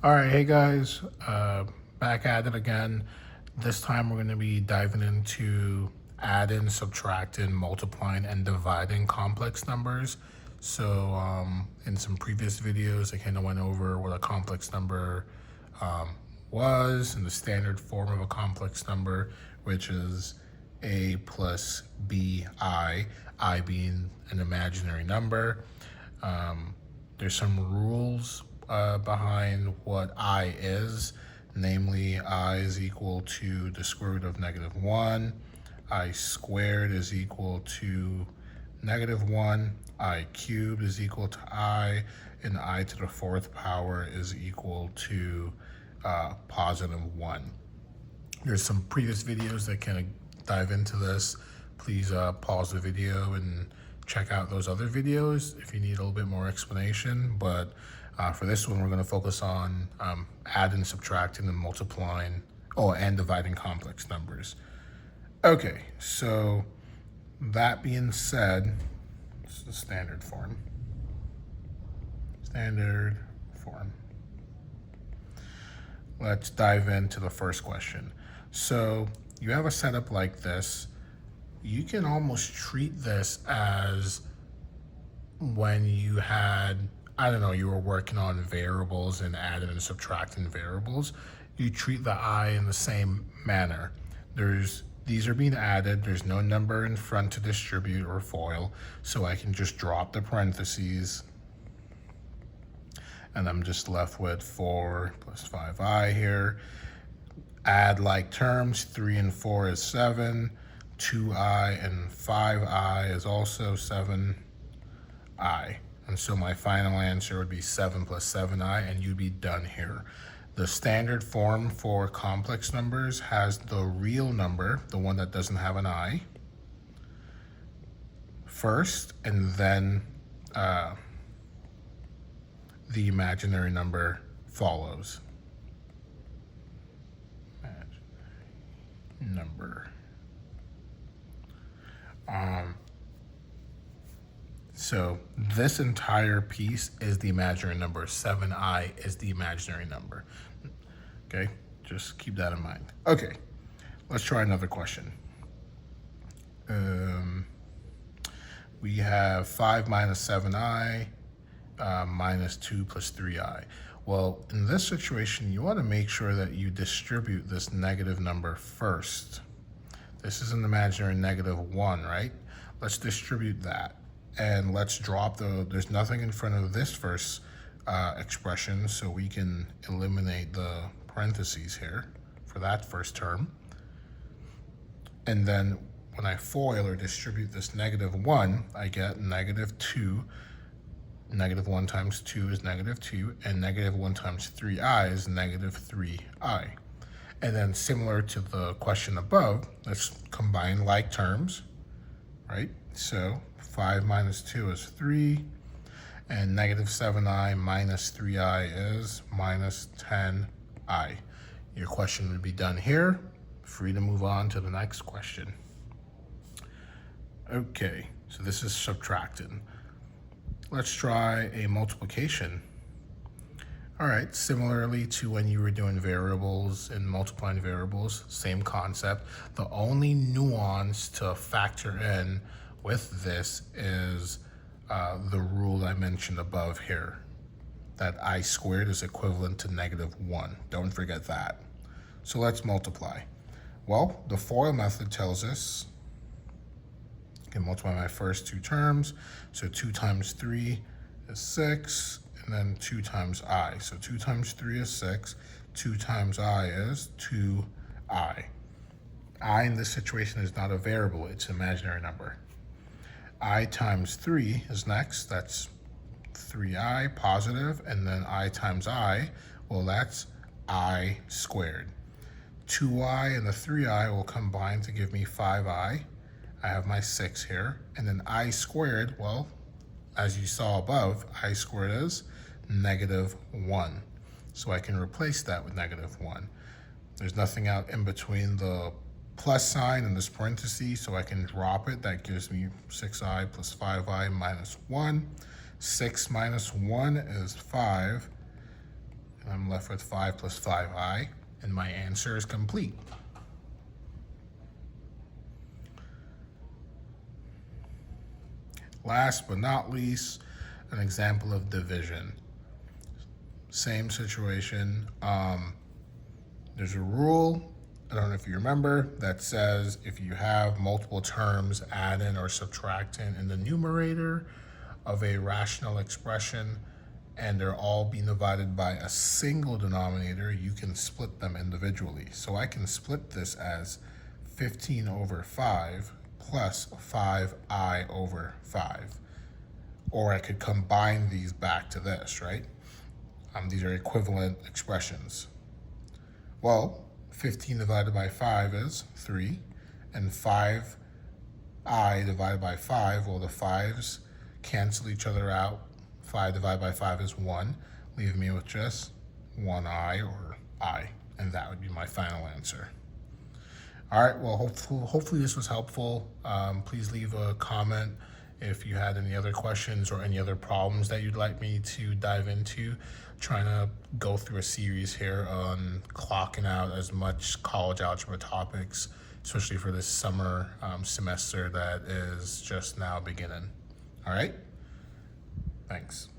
All right, hey guys, back at it again. This time we're going to be diving into adding, subtracting, multiplying, and dividing complex numbers. In some previous videos, I kind of went over what a complex number was and the standard form of a complex number, which is a plus I being an imaginary number. There's some rules behind what I is, namely I is equal to the square root of -1, I squared is equal to -1, I cubed is equal to I, and I to the fourth power is equal to +1. There's some previous videos that kind of dive into this. Please pause the video and check out those other videos if you need a little bit more explanation. But for this one, we're going to focus on adding, subtracting, and multiplying, and dividing complex numbers. Okay, so that being said, this is the standard form. Standard form. Let's dive into the first question. So you have a setup like this. You can almost treat this as when you had, I don't know, you were working on variables and adding and subtracting variables. You treat the I in the same manner. These are being added. There's no number in front to distribute or FOIL, so I can just drop the parentheses and I'm just left with 4 plus 5i here. Add like terms, 3 and 4 is 7, 2i and 5i is also 7i. And so my final answer would be 7 plus 7i, and you'd be done here. The standard form for complex numbers has the real number, the one that doesn't have an I, first, and then the imaginary number follows. Imaginary number. So this entire piece is the imaginary number. 7i is the imaginary number. Okay, just keep that in mind. Okay, let's try another question. We have 5 minus 7i minus 2 plus 3i. Well, in this situation, you want to make sure that you distribute this negative number first. This is an imaginary -1, right? Let's distribute that. And let's drop there's nothing in front of this first expression, so we can eliminate the parentheses here for that first term. And then when I FOIL or distribute this -1, I get -2. -1 times 2 is -2, and -1 times 3i is -3i. And then similar to the question above, let's combine like terms, right? So 5 minus 2 is 3, and -7i minus 3i is minus 10i. Your question would be done here. Free to move on to the next question. Okay, so this is subtracting. Let's try a multiplication. All right, similarly to when you were doing variables and multiplying variables, same concept. The only nuance to factor in with this is the rule I mentioned above here, that I squared is equivalent to -1. Don't forget that. So let's multiply. Well, the FOIL method tells us I can multiply my first two terms. So 2 times 3 is 6, and then 2 times I. So 2 times 3 is 6, 2 times I is 2i. I in this situation is not a variable, it's an imaginary number. I times 3 is next, that's 3i positive, and then I times I, well, that's I squared. 2i and the 3i will combine to give me 5i. I have my 6 here, and then I squared, well, as you saw above, I squared is -1. So I can replace that with -1. There's nothing out in between the plus sign and this parenthesis, so I can drop it. That gives me 6i plus 5i minus 1. 6 minus 1 is 5. And I'm left with 5 plus 5i, and my answer is complete. Last but not least, an example of division. Same situation. There's a rule, I don't know if you remember, that says if you have multiple terms adding or subtracting in the numerator of a rational expression and they're all being divided by a single denominator, you can split them individually. So I can split this as 15 over 5 plus 5i over 5. Or I could combine these back to this, right? These are equivalent expressions. Well, 15 divided by 5 is 3, and 5i divided by 5, well, the 5's cancel each other out. 5 divided by 5 is 1, leaving me with just 1i or I, and that would be my final answer. All right, well, hopefully this was helpful. Please leave a comment if you had any other questions or any other problems that you'd like me to dive into. Trying to go through a series here on clocking out as much college algebra topics, especially for this summer semester that is just now beginning. All right, thanks.